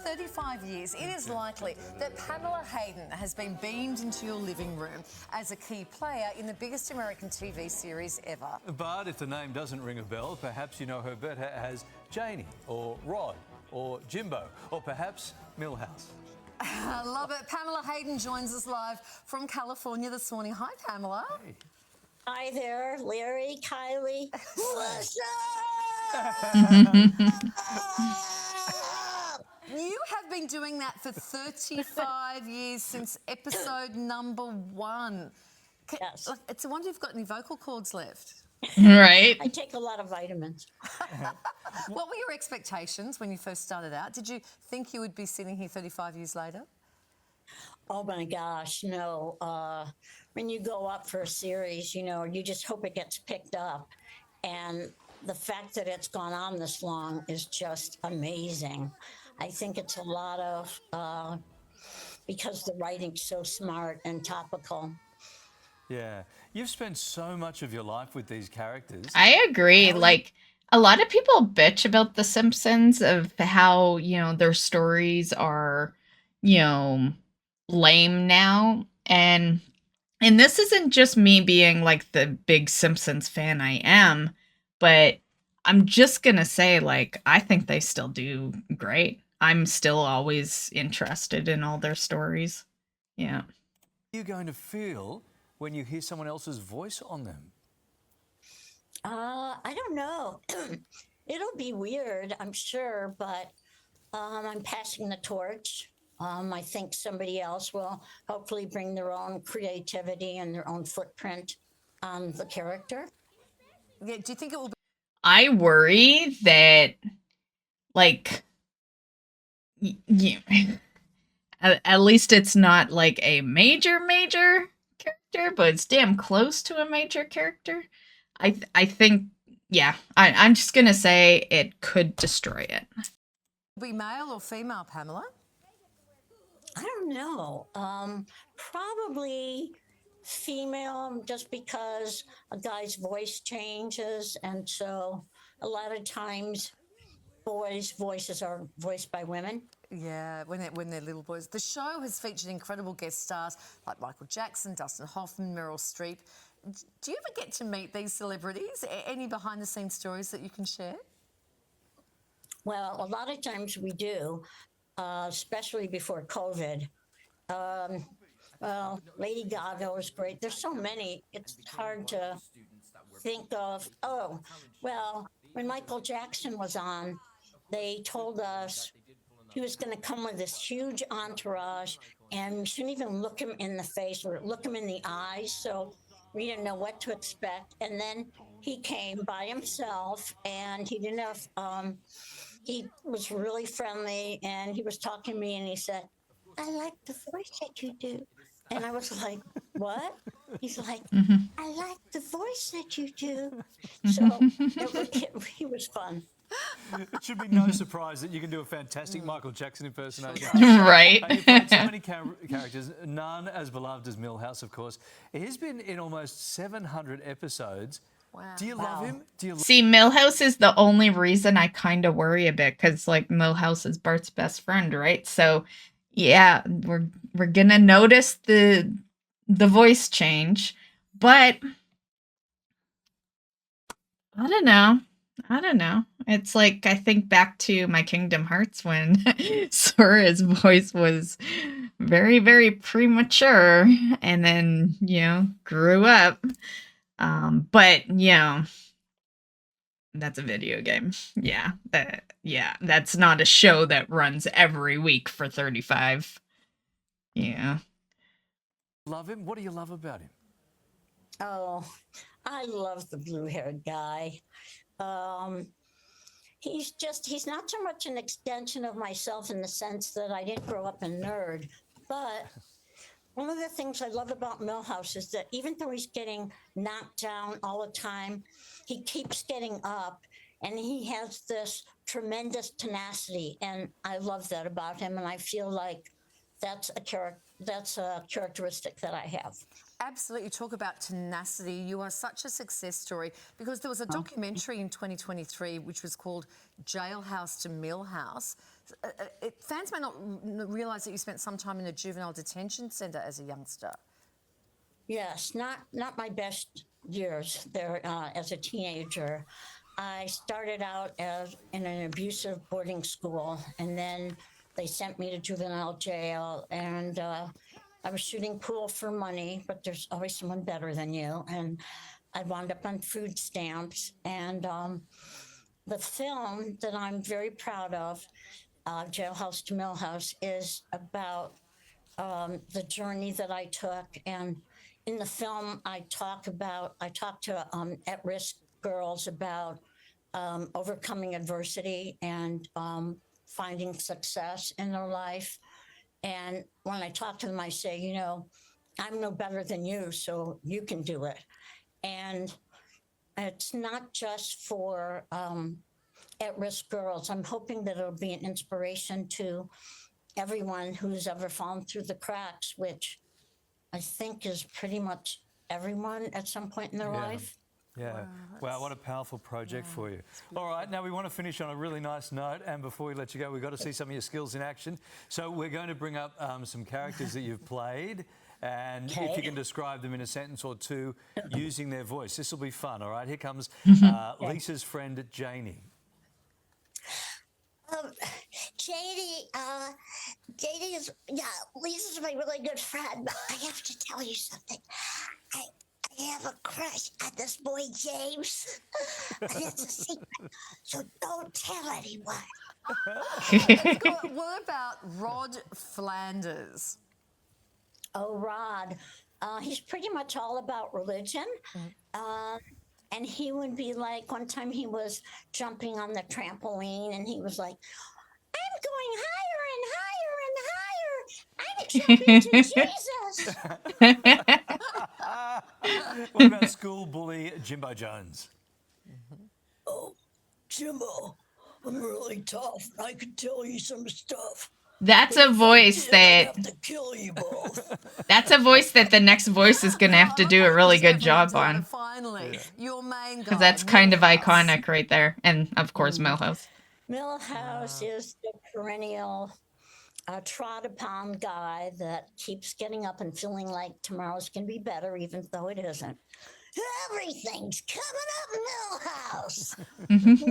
35 years, it is likely that Pamela Hayden has been beamed into your living room as a key player in the biggest American TV series ever. But if the name doesn't ring a bell, perhaps you know her better as Janie, or Rod, or Jimbo, or perhaps Milhouse. I love it. Pamela Hayden joins us live from California this morning. Hi, Pamela. Hey. Hi there, Larry, Kylie. What's up? You have been doing that for 35 years, since episode number 1. Yes. It's a wonder you've got any vocal cords left. Right. I take a lot of vitamins. What were your expectations when you first started out? Did you think you would be sitting here 35 years later? Oh my gosh, no. When you go up for a series, you just hope it gets picked up. And the fact that it's gone on this long is just amazing. I think it's a lot of, because the writing's so smart and topical. Yeah. You've spent so much of your life with these characters. I agree. Like, a lot of people bitch about The Simpsons of how, their stories are, lame now. And this isn't just me being like the big Simpsons fan I am, but I'm just going to say, like, I think they still do great. I'm still always interested in all their stories. Yeah. What are you going to feel when you hear someone else's voice on them? I don't know. It'll be weird, I'm sure, but I'm passing the torch. I think somebody else will hopefully bring their own creativity and their own footprint on the character. Yeah, do you think it will be? I worry that, like, at least it's not like a major character, but it's damn close to a major character. I think, yeah, I'm just gonna say it could destroy it. Be male or female, Pamela? I don't know. Probably female, just because a guy's voice changes. And so a lot of times boys' voices are voiced by women. Yeah, when they're little boys. The show has featured incredible guest stars like Michael Jackson, Dustin Hoffman, Meryl Streep. Do you ever get to meet these celebrities? Any behind-the-scenes stories that you can share? Well, a lot of times we do, especially before COVID. Well, Lady Gaga was great. There's so many. It's hard to think of. Oh, well, when Michael Jackson was on, they told us he was going to come with this huge entourage, and we shouldn't even look him in the face or look him in the eyes. So we didn't know what to expect. And then he came by himself, and he didn't have, he was really friendly, and he was talking to me, and he said, "I like the voice that you do." And I was like, "What?" He's like, "I like the voice that you do." So he was fun. It should be no surprise that you can do a fantastic Michael Jackson impersonation. Right. You've played so many characters, none as beloved as Milhouse, of course. He's been in almost 700 episodes. Wow. Do you love him? See, Milhouse is the only reason I kind of worry a bit, because, like, Milhouse is Bart's best friend, right? So, yeah, we're gonna notice the voice change, but I don't know. It's like, I think back to my Kingdom Hearts when Sora's voice was very, very premature and then, grew up. But, that's a video game. Yeah, that's not a show that runs every week for 35. Yeah. Love him? What do you love about him? Oh, I love the blue-haired guy. He's not so much an extension of myself in the sense that I didn't grow up a nerd, but one of the things I love about Milhouse is that even though he's getting knocked down all the time, he keeps getting up, and he has this tremendous tenacity, and I love that about him, and I feel like that's a characteristic that I have. absolutely talk about tenacity. You are such a success story because there was a documentary in 2023 which was called Jailhouse to Milhouse. Fans may not realise that you spent some time in a juvenile detention centre as a youngster. Yes, not my best years there as a teenager. I started out in an abusive boarding school, and then they sent me to juvenile jail, and I was shooting pool for money, but there's always someone better than you. And I wound up on food stamps. And the film that I'm very proud of, Jailhouse to Milhouse, is about the journey that I took. And in the film, I talk to at-risk girls about overcoming adversity and finding success in their life. And when I talk to them, I say, you know, I'm no better than you, so you can do it. And it's not just for at-risk girls. I'm hoping that it'll be an inspiration to everyone who's ever fallen through the cracks, which I think is pretty much everyone at some point in their life. Yeah. Wow, what a powerful project for you. All right, now we want to finish on a really nice note, and before we let you go, we've got to see some of your skills in action. So we're going to bring up some characters that you've played, and if you can describe them in a sentence or two using their voice. This will be fun, all right? Here comes Lisa's friend, Janie. JD is, Lisa's my really good friend, but I have to tell you something. I have a crush on this boy, James. It's a secret, so don't tell anyone. What about Rod Flanders? Oh, Rod. He's pretty much all about religion. And he would be like, one time he was jumping on the trampoline and he was like, I'm going higher and higher and higher. I'm accepting to Jesus. What about school bully Jimbo Jones? Oh, Jimbo, I'm really tough. I could tell you some stuff. That's a voice I'd that have to kill you both. that's a voice that the next voice is gonna have to do a really good job on. Finally, your main guy. Because that's kind of Milhouse. iconic right there. And of course Milhouse. Milhouse is the perennial trod upon guy that keeps getting up and feeling like tomorrow's going to be better, even though it isn't. Everything's coming up, Milhouse.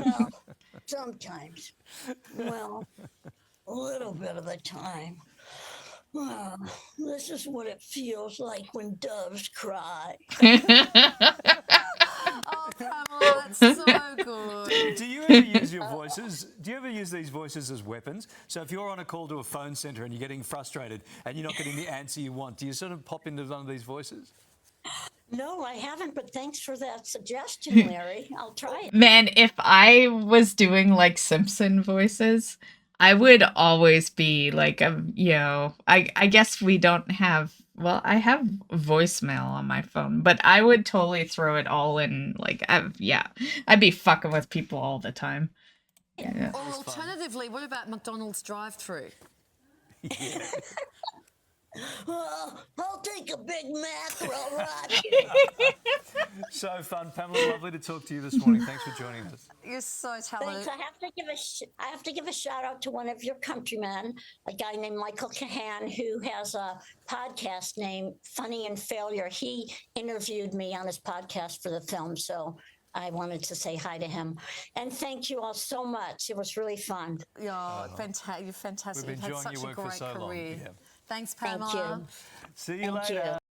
Well, sometimes. Well, a little bit of the time. Well, this is what it feels like when doves cry. Oh, Pamela, that's so good. Do you ever use your voices? Do you ever use these voices as weapons? So if you're on a call to a phone centre and you're getting frustrated and you're not getting the answer you want, do you sort of pop into one of these voices? No, I haven't, but thanks for that suggestion, Larry. I'll try it. Man, if I was doing like Simpson voices, I would always be like I guess we don't have, well, I have voicemail on my phone, but I would totally throw it all in, like, I'd be fucking with people all the time. Yeah. Or alternatively, what about McDonald's drive-through? Well, I'll take a Big Mackerel, Rod. So fun. Pamela, lovely to talk to you this morning. Thanks for joining us. You're so talented. Thanks. I have to give a shout out to one of your countrymen, a guy named Michael Cahan, who has a podcast named Funny and Failure. He interviewed me on his podcast for the film, so I wanted to say hi to him. And thank you all so much. It was really fun. Yeah, fantastic. You're fantastic. We've You've had enjoyed such your a work for great so long. career. Yeah. Thanks, Thank Pamela. you. See you Thank later. you.